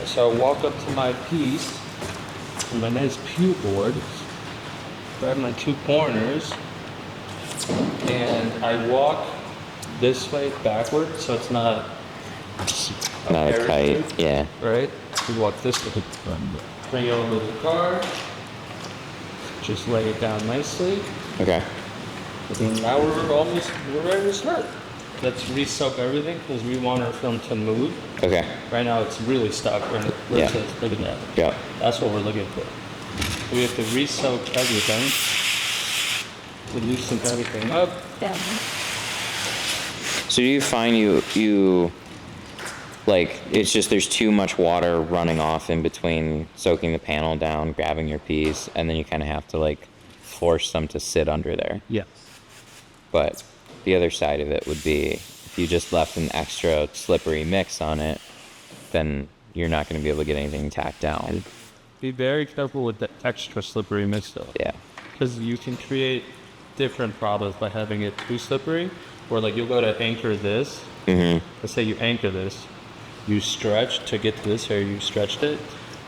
So I walk up to my piece, my nice pew board, grab my two corners, and I walk this way backward, so it's not a kite, yeah. Right? You walk this way. Bring it over the car. Just lay it down nicely. Okay. And now we're ready to start. Let's re-soak everything because we want our film to move. Okay. Right now it's really stuck. Right? Yeah. Look at that. Yeah. That's what we're looking for. We have to re-soak everything. To loosen everything up. Yeah. So do you find you like it's just there's too much water running off in between soaking the panel down, grabbing your piece, and then you kind of have to like force them to sit under there? Yes. But the other side of it would be if you just left an extra slippery mix on it, then you're not going to be able to get anything tacked down. Be very careful with the extra slippery mix though. Yeah. Because you can create different problems by having it too slippery, where like you'll go to anchor this. Mm-hmm. Let's say you anchor this, you stretch to get to this area, you stretched it,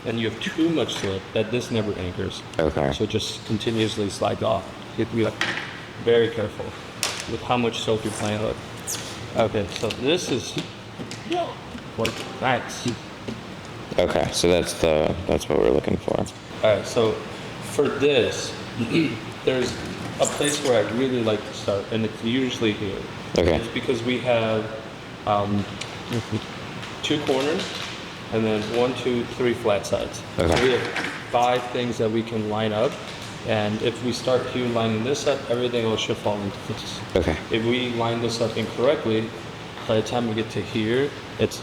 and you have too much slip that this never anchors. Okay. So it just continuously slides off. You have to be like very careful with how much soap you're playing with. Okay, so this is like nice. Okay, so that's what we're looking for. Alright, so for this, there's a place where I really like to start, and it's usually here. Okay. It's because we have two corners, and then 1, 2, 3 flat sides. Okay. So we have 5 things that we can line up, and if we start here lining this up, everything else should fall into place. Okay. If we line this up incorrectly, by the time we get to here, it's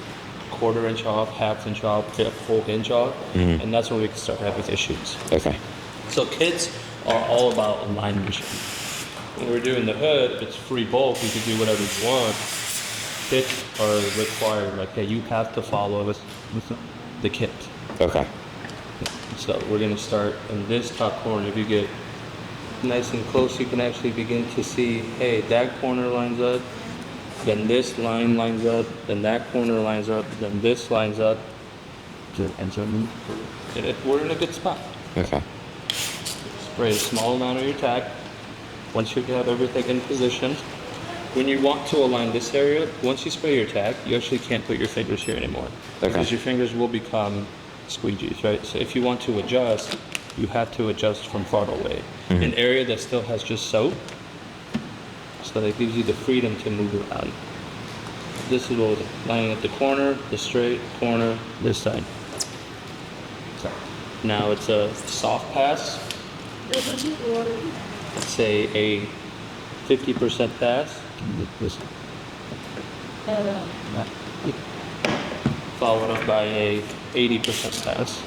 1/4 inch off, 1/2 inch off, a full inch off, and that's when we can start having issues. Okay. So kits are all about alignment. When we're doing the hood, it's free bulk, you can do whatever you want. Kits are required, like, hey, you have to follow the kit. Okay. So we're gonna start in this top corner. If you get nice and close, you can actually begin to see, hey, that corner lines up, then this line lines up, then that corner lines up, then this lines up. And so we're in a good spot. Okay. Spray a small amount of your tack. Once you have everything in position, when you want to align this area, once you spray your tack, you actually can't put your fingers here anymore. Okay. Because your fingers will become squeegees, right? So if you want to adjust, you have to adjust from far away. Mm-hmm. An area that still has just soap, so that gives you the freedom to move around. This is what we're lining up the corner, the straight corner, this side. So now it's a soft pass. Let's say a 50% pass. This. Followed up by a 80% pass.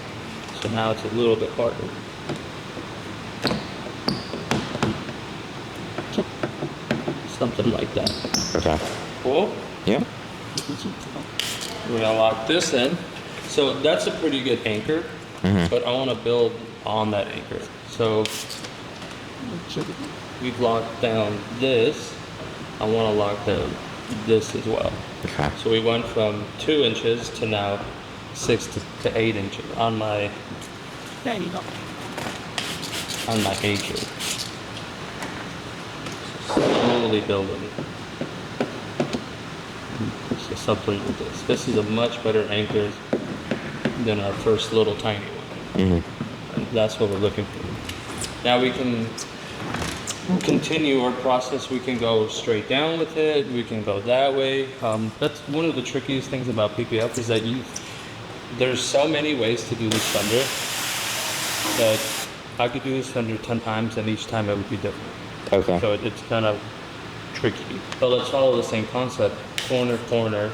So now it's a little bit harder. Something like that. Okay. Cool? Yeah. We're gonna lock this in. So that's a pretty good anchor, but I wanna build on that anchor. So we've locked down this. I wanna lock down this as well. Okay. So we went from 2 inches to now 6 to 8 inches on my anchor. Slowly building. So something like this. This is a much better anchor than our first little tiny one. And that's what we're looking for. Now we can continue our process. We can go straight down with it. We can go that way. That's one of the trickiest things about PPF is that there's so many ways to do this Fender that I could do this Fender 10 times and each time it would be different. Okay. So it's kind of tricky. But let's follow the same concept. Corner, corner.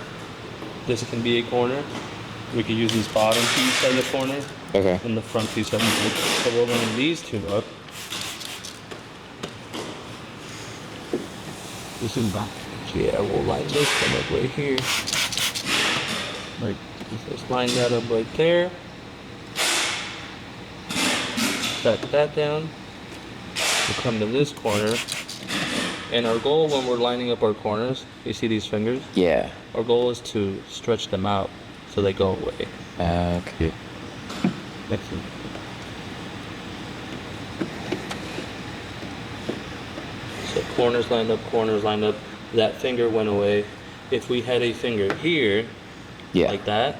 This can be a corner. We could use this bottom piece as a corner. Okay. And the front piece as a corner. So we'll line these two up. This is back. So yeah, we'll line this one up right here. Like, just line that up right there. Set that down. We'll come to this corner. And our goal when we're lining up our corners, you see these fingers? Yeah. Our goal is to stretch them out so they go away. back. Yeah. Excellent. So corners lined up, corners lined up. That finger went away. If we had a finger here, Yeah. like that,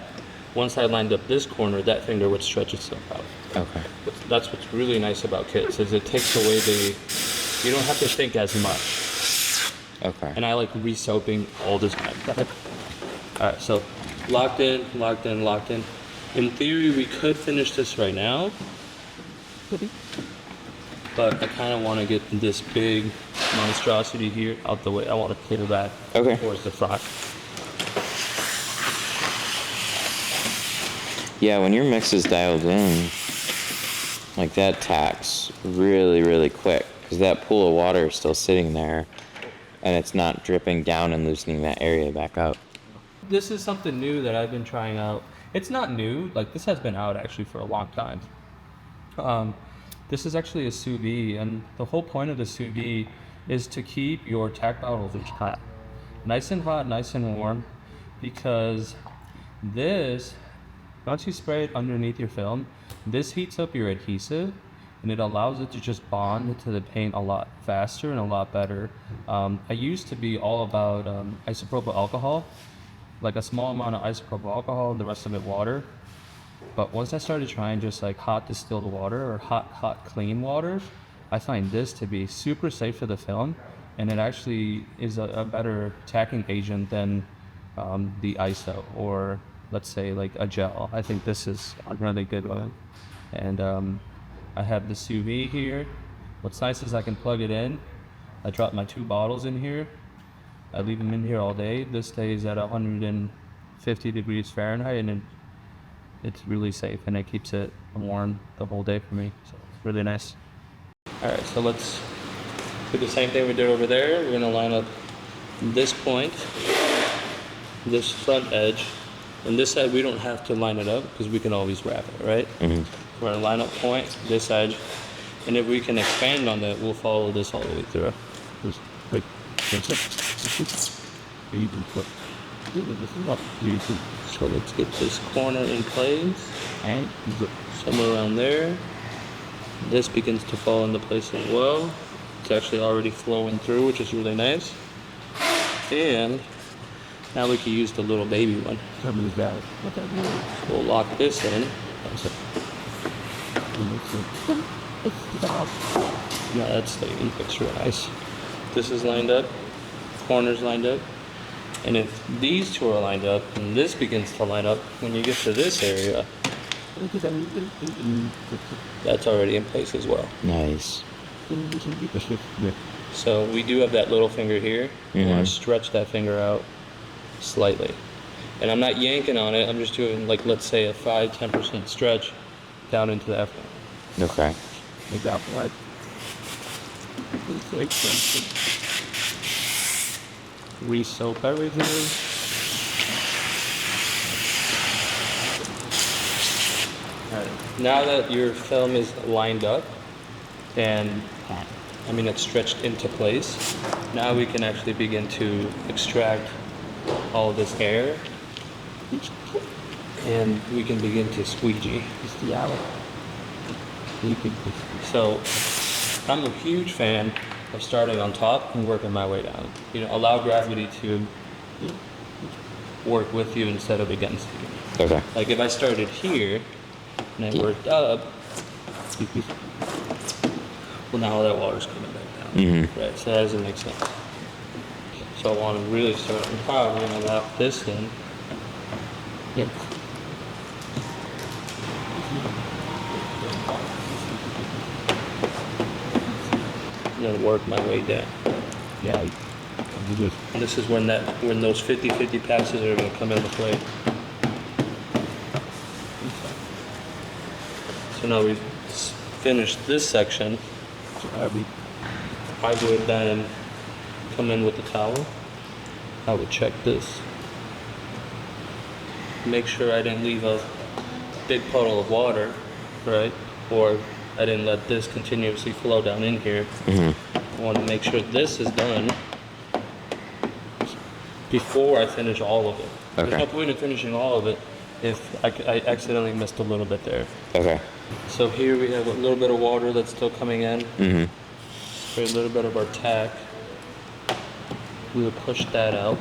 once I lined up this corner, that finger would stretch itself out. Okay. That's what's really nice about kits, is it takes away you don't have to think as much. Okay. And I like re-soaping all the time. Alright, so locked in, locked in, locked in. In theory, we could finish this right now. But I kind of want to get this big monstrosity here out the way. I want to pull that Okay. towards the front. Yeah, when your mix is dialed in, like that tacks really, really quick because that pool of water is still sitting there and it's not dripping down and loosening that area back up. This is something new that I've been trying out. It's not new, like this has been out actually for a long time. This is actually a sous vide, and the whole point of the sous vide is to keep your tack bottles hot. Nice and hot, nice and warm, because this, once you spray it underneath your film, this heats up your adhesive and it allows it to just bond to the paint a lot faster and a lot better. I used to be all about isopropyl alcohol, like a small amount of isopropyl alcohol, the rest of it water. But once I started trying just like hot distilled water or hot clean water, I find this to be super safe for the film, and it actually is a better tacking agent than the ISO or let's say like a gel. I think this is a really good one. And I have the sous vide here. What's nice is I can plug it in. I drop my 2 bottles in here. I leave them in here all day. This stays at 150 degrees Fahrenheit, and it's really safe, and it keeps it warm the whole day for me. So it's really nice. All right, so let's do the same thing we did over there. We're gonna line up this point, this front edge, and this side we don't have to line it up because we can always wrap it, right? Mm-hmm. We're gonna line up point, this edge, and if we can expand on that, we'll follow this all the way through. Just like that's it. You can put this is up. You can So let's get this corner in place, and somewhere around there. This begins to fall into place as well. It's actually already flowing through, which is really nice. And now we can use the little baby one. some of this valid. What that means? So we'll lock this in. Yeah, that's staying. Looks real nice. This is lined up, corners lined up. And if these two are lined up and this begins to line up, when you get to this area, that's already in place as well. Nice. So we do have that little finger here. I want to stretch that finger out slightly. And I'm not yanking on it, I'm just doing like, let's say a 5-10% stretch down into the F1. Okay. Like that one. Re-soap everything. Alright. Now that your film is lined up and it's stretched into place, now we can actually begin to extract all of this air and we can begin to squeegee. So I'm a huge fan of starting on top and working my way down. Allow gravity to work with you instead of against you. Okay. Like if I started here and I worked up, well, now all that water's coming back down. Mm-hmm. Right, so that doesn't make sense. So I want to really start on top. We're going to lock this in. Yeah. I'm going to work my way down. Yeah. And this is when those 50-50 passes are going to come into play. So now we've finished this section. I would then come in with the towel. I would check this. Make sure I didn't leave a big puddle of water, right? Or I didn't let this continuously flow down in here. Mm-hmm. I want to make sure this is done before I finish all of it. Okay. There's no point in finishing all of it if I accidentally missed a little bit there. Okay. So here we have a little bit of water that's still coming in. Mm-hmm. Spray a little bit of our tack. We will push that out.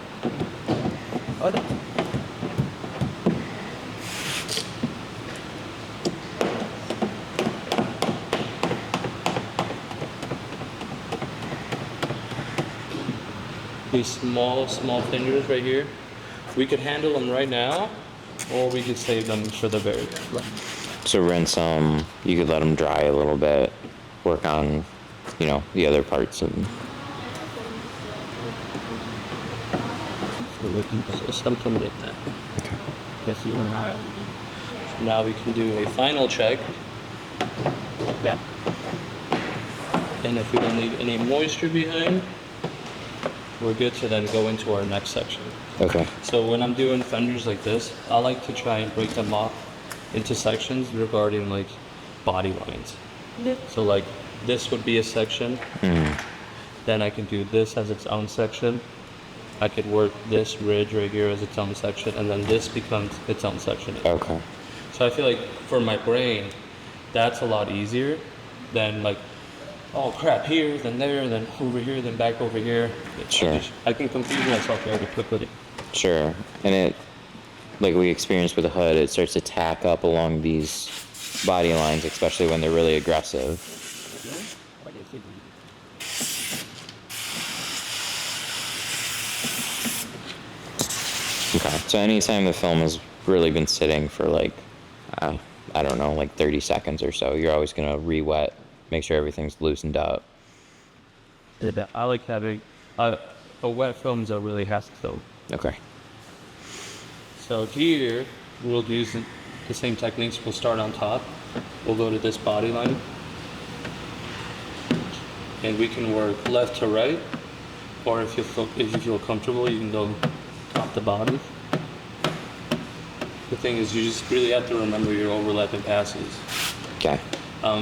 These small fingers right here, we could handle them right now, or we could save them for the very end. So rinse them. You could let them dry a little bit. Work on, the other parts of them. So something like that. Okay. Yes, you and I. Now we can do a final check. Yeah. And if we don't leave any moisture behind, we're good to then go into our next section. Okay. So when I'm doing fenders like this, I like to try and break them off into sections regarding like body lines. So like this would be a section. Then I can do this as its own section. I could work this ridge right here as its own section, and then this becomes its own section. Okay. So I feel like for my brain, that's a lot easier than like, oh crap, here, then there, then over here, then back over here. Sure. I can confuse myself very quickly. Sure. And it, like we experienced with the hood, it starts to tack up along these body lines, especially when they're really aggressive. Okay. So anytime the film has really been sitting for like, I don't know, like 30 seconds or so, you're always going to re-wet, make sure everything's loosened up. I like having a wet film is a really has film. Okay. So here we'll use the same techniques. We'll start on top. We'll go to this body line, and we can work left to right, or if you feel comfortable, you can go top to bottom. The thing is, you just really have to remember your overlapping passes. Okay.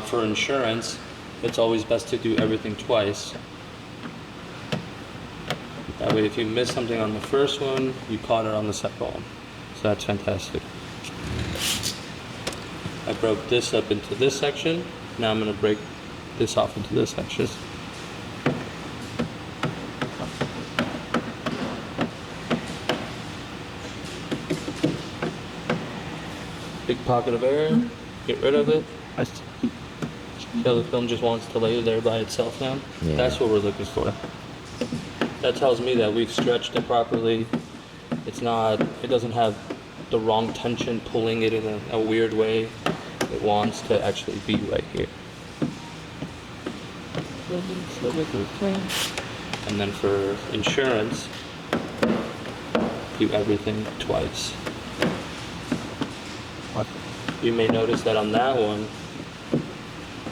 For insurance, it's always best to do everything twice. That way, if you miss something on the first one, you caught it on the second one. So that's fantastic. I broke this up into this section. Now I'm going to break this off into this section. Big pocket of air. Get rid of it. So the film just wants to lay there by itself now. Yeah. That's what we're looking for. That tells me that we've stretched it properly. It doesn't have the wrong tension pulling it in a weird way. It wants to actually be right here. And then for insurance, do everything twice. What? You may notice that on that one,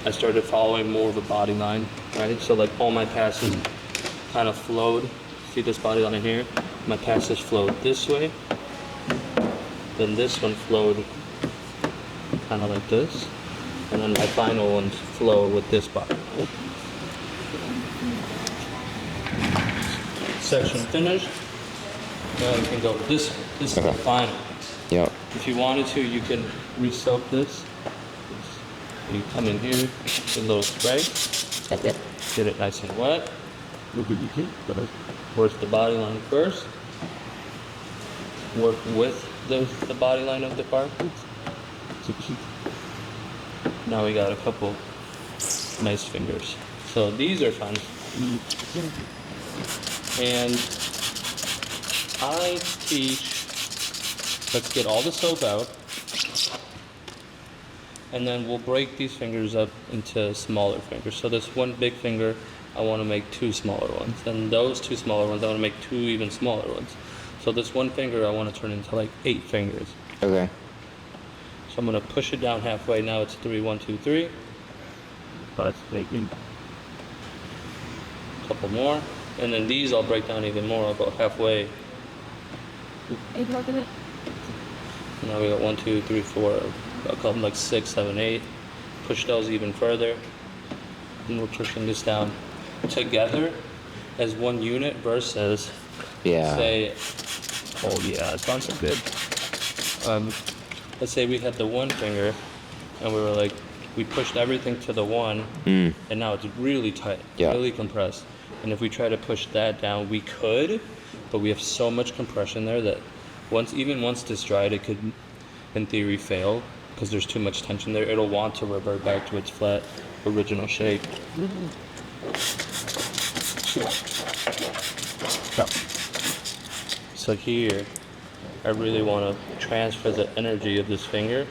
I started following more of a body line, right? So like all my passes kind of flowed. See this body line here? My passes flowed this way. Then this one flowed kind of like this. And then my final ones flow with this body. Section finished. Now you can go this way. This is the final. Yep. If you wanted to, you can re-soak this. You come in here, get a little spray, get it nice and wet. Look what you can. Work the body line first. Work with the body line of the carpet. Now we got a couple nice fingers. So these are fun. And I teach, let's get all the soap out. And then we'll break these fingers up into smaller fingers. So this one big finger, I want to make two smaller ones. And those two smaller ones, I want to make two even smaller ones. So this one finger, I want to turn into like 8 fingers. Okay. So I'm going to push it down halfway. Now it's 3, 1, 2, 3. But it's making. A couple more. And then these I'll break down even more. I'll go halfway. Now we got 1, 2, 3, 4. I'll call them like 6, 7, 8. Push those even further. And we're pushing this down together as one unit versus Yeah. say, Oh yeah, it's on some good. let's say we had the one finger, and we were like, we pushed everything to the one, and now it's really tight, Yeah. really compressed. And if we try to push that down, we could, but we have so much compression there that even once this dried, it could, in theory, fail because there's too much tension there. It'll want to revert back to its flat original shape. So here, I really want to transfer the energy of this finger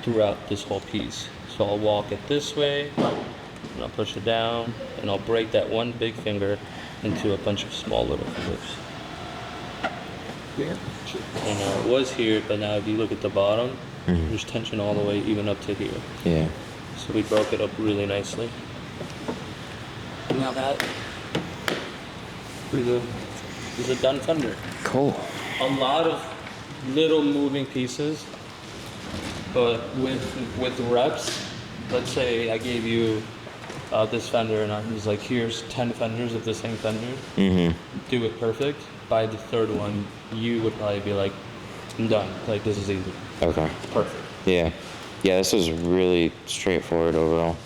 throughout this whole piece. So I'll walk it this way, and I'll push it down, and I'll break that one big finger into a bunch of small little fingers. And now it was here, but now if you look at the bottom, there's tension all the way even up to here. Yeah. So we broke it up really nicely. Now that is a done Fender. Cool. A lot of little moving pieces, but with reps, let's say I gave you this Fender and I was like, here's 10 Fenders of the same Fender. Do it perfect. By the third one, you would probably be like, I'm done. Like, this is easy. Okay. Perfect. Yeah. Yeah, this was really straightforward overall.